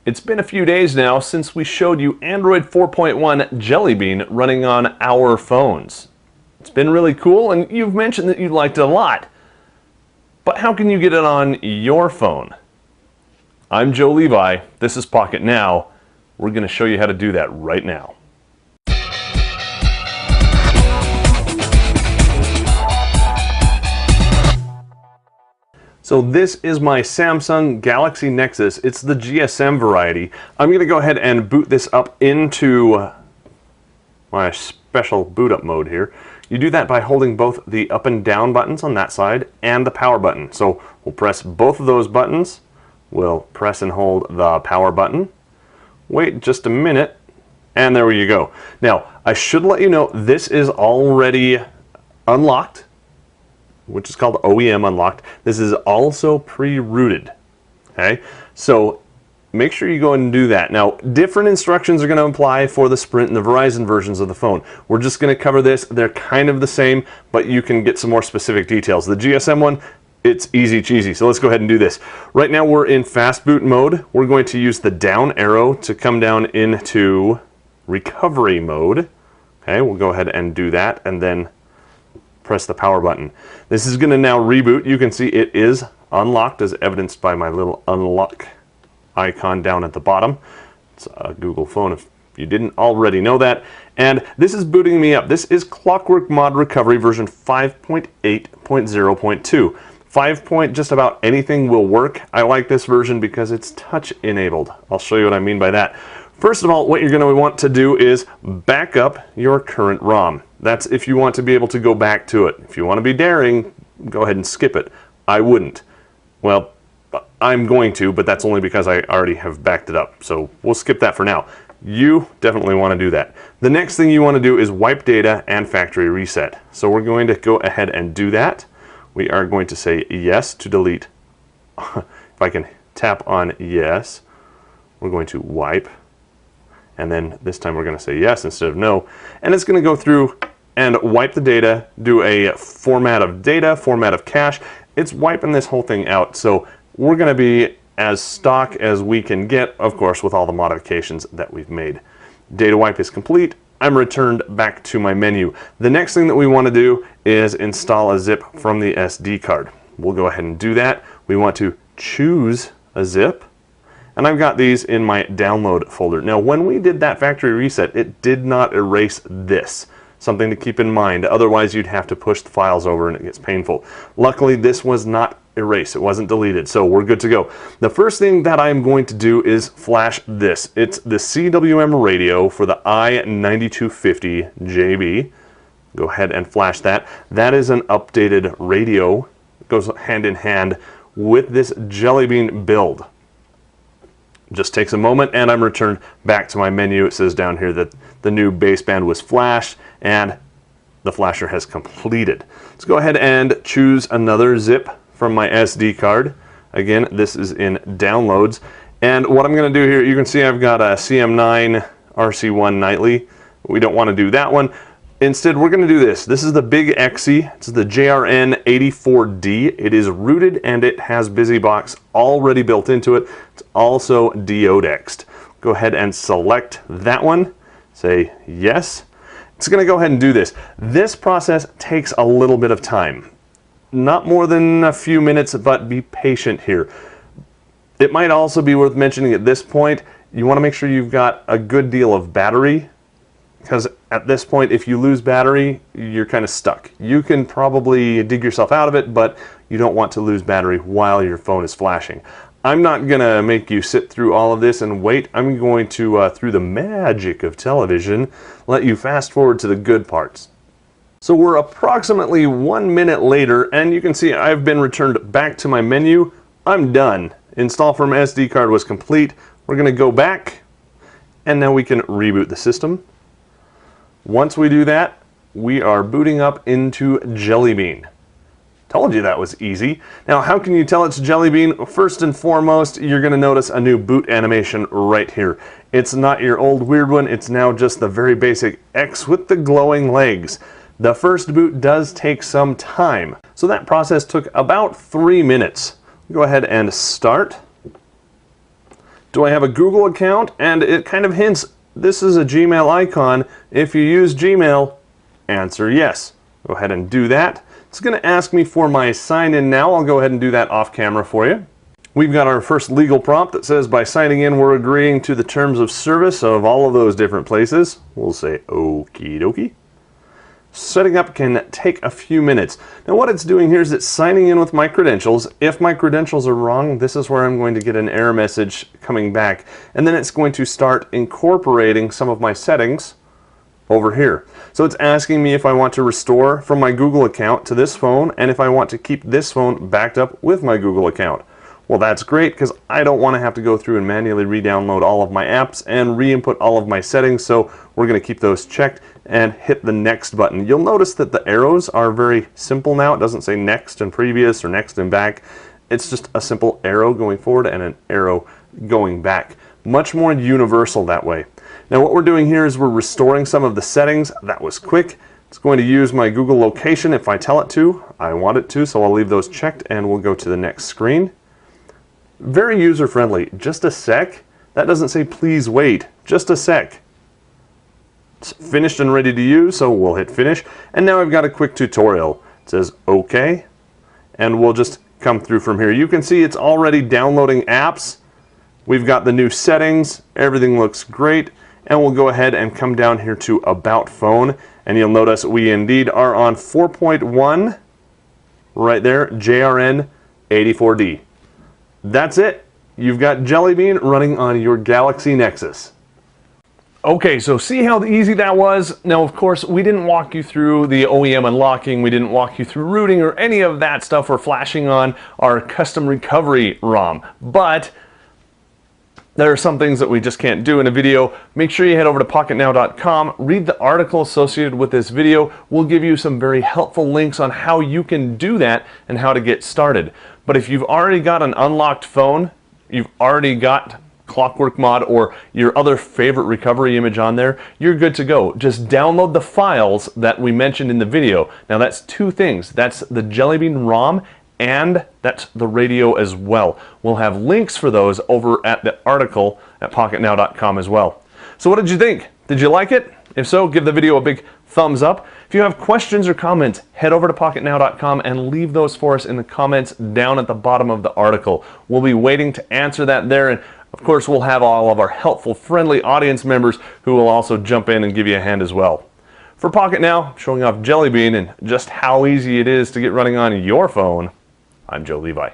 It's been a few days now since we showed you Android 4.1 Jelly Bean running on our phones. It's been really cool, and you've mentioned that you liked it a lot. But how can you get it on your phone? I'm Joe Levi, this is Pocket Now. We're going to show you how to do that right now. So this is my Samsung Galaxy Nexus. It's the GSM variety. I'm going to go ahead and boot this up into my special boot up mode here. You do that by holding both the up and down buttons on that side and the power button. So we'll press both of those buttons. We'll press and hold the power button. Wait just a minute, and there you go. Now, I should let you know this is already unlocked, which is called OEM unlocked. This is also pre-rooted. Okay, so make sure you go and do that. Now, different instructions are going to apply for the Sprint and the Verizon versions of the phone. We're just going to cover this. They're kind of the same, but you can get some more specific details. The GSM one, it's easy cheesy. So let's go ahead and do this. Right now we're in fast boot mode. We're going to use the down arrow to come down into recovery mode. Okay, we'll go ahead and do that, and then press the power button. This is going to now reboot. You can see it is unlocked as evidenced by my little unlock icon down at the bottom. It's a Google phone if you didn't already know that. And this is booting me up. This is Clockwork Mod Recovery version 5.8.0.2. 5. Just about anything will work. I like this version because it's touch enabled. I'll show you what I mean by that. First of all, what you're going to want to do is back up your current ROM. That's if you want to be able to go back to it. If you want to be daring, go ahead and skip it. I wouldn't. Well, I'm going to, but that's only because I already have backed it up. So we'll skip that for now. You definitely want to do that. The next thing you want to do is wipe data and factory reset. So we're going to go ahead and do that. We are going to say yes to delete. If I can tap on yes, we're going to wipe. And then this time we're going to say yes instead of no. And it's going to go through and wipe the data, do a format of data, format of cache. It's wiping this whole thing out. So we're going to be as stock as we can get, of course, with all the modifications that we've made. Data wipe is complete. I'm returned back to my menu. The next thing that we want to do is install a zip from the SD card. We'll go ahead and do that. We want to choose a zip. And I've got these in my download folder. Now, when we did that factory reset, it did not erase this. Something to keep in mind. Otherwise, you'd have to push the files over and it gets painful. Luckily, this was not erased. It wasn't deleted, so we're good to go. The first thing that I'm going to do is flash this. It's the CWM radio for the i9250JB. Go ahead and flash that. That is an updated radio. It goes hand in hand with this Jelly Bean build. Just takes a moment, and I'm returned back to my menu. It says down here that the new baseband was flashed and the flasher has completed. Let's go ahead and choose another zip from my SD card. Again, this is in downloads. And what I'm going to do here, you can see I've got a CM9 RC1 Nightly. We don't want to do that one. Instead, we're going to do this. This is the Big XE. It's the JRN84D. It is rooted and it has BusyBox already built into it. It's also deodexed. Go ahead and select that one. Say yes. It's going to go ahead and do this. This process takes a little bit of time. Not more than a few minutes, but be patient here. It might also be worth mentioning at this point, you want to make sure you've got a good deal of battery, because at this point, if you lose battery, you're kind of stuck. You can probably dig yourself out of it, but you don't want to lose battery while your phone is flashing. I'm not going to make you sit through all of this and wait. I'm going to, through the magic of television, let you fast forward to the good parts. So we're approximately 1 minute later, and you can see I've been returned back to my menu. I'm done. Install from SD card was complete. We're going to go back, and now we can reboot the system. Once we do that, we are booting up into Jelly Bean. Told you that was easy. Now, how can you tell it's Jelly Bean? First and foremost, you're going to notice a new boot animation right here. It's not your old weird one. It's now just the very basic X with the glowing legs. The first boot does take some time, so that process took about 3 minutes. Go ahead and start. Do I have a Google account? And it kind of hints this is a Gmail icon. If you use Gmail, answer yes. Go ahead and do that. It's going to ask me for my sign in now. I'll go ahead and do that off camera for you. We've got our first legal prompt that says by signing in we're agreeing to the terms of service of all of those different places. We'll say okie dokie. Setting up can take a few minutes. Now what it's doing here is it's signing in with my credentials. If my credentials are wrong, this is where I'm going to get an error message coming back. And then it's going to start incorporating some of my settings over here. So it's asking me if I want to restore from my Google account to this phone and if I want to keep this phone backed up with my Google account. Well, that's great because I don't want to have to go through and manually re-download all of my apps and re-input all of my settings, so we're going to keep those checked and hit the next button. You'll notice that the arrows are very simple now. It doesn't say next and previous or next and back. It's just a simple arrow going forward and an arrow going back. Much more universal that way. Now what we're doing here is we're restoring some of the settings. That was quick. It's going to use my Google location if I tell it to. I want it to, so I'll leave those checked and we'll go to the next screen. Very user-friendly. Just a sec. That doesn't say please wait. Just a sec. It's finished and ready to use, so we'll hit finish. And now I've got a quick tutorial. It says OK. And we'll just come through from here. You can see it's already downloading apps. We've got the new settings. Everything looks great. And we'll go ahead and come down here to About Phone. And you'll notice we indeed are on 4.1 right there, JRN 84D. That's it. You've got Jelly Bean running on your Galaxy Nexus. Okay, so see how easy that was? Now, of course, we didn't walk you through the OEM unlocking, we didn't walk you through rooting or any of that stuff. We're flashing on our custom recovery ROM, but there are some things that we just can't do in a video. Make sure you head over to pocketnow.com, read the article associated with this video. We'll give you some very helpful links on how you can do that and how to get started. But if you've already got an unlocked phone, you've already got Clockwork Mod or your other favorite recovery image on there, you're good to go. Just download the files that we mentioned in the video. Now that's two things. That's the Jelly Bean ROM and that's the radio as well. We'll have links for those over at the article at pocketnow.com as well. So what did you think? Did you like it? If so, give the video a big thumbs up. If you have questions or comments, head over to pocketnow.com and leave those for us in the comments down at the bottom of the article. We'll be waiting to answer that there, and of course we'll have all of our helpful, friendly audience members who will also jump in and give you a hand as well. For Pocket Now, showing off Jelly Bean and just how easy it is to get running on your phone, I'm Joe Levi.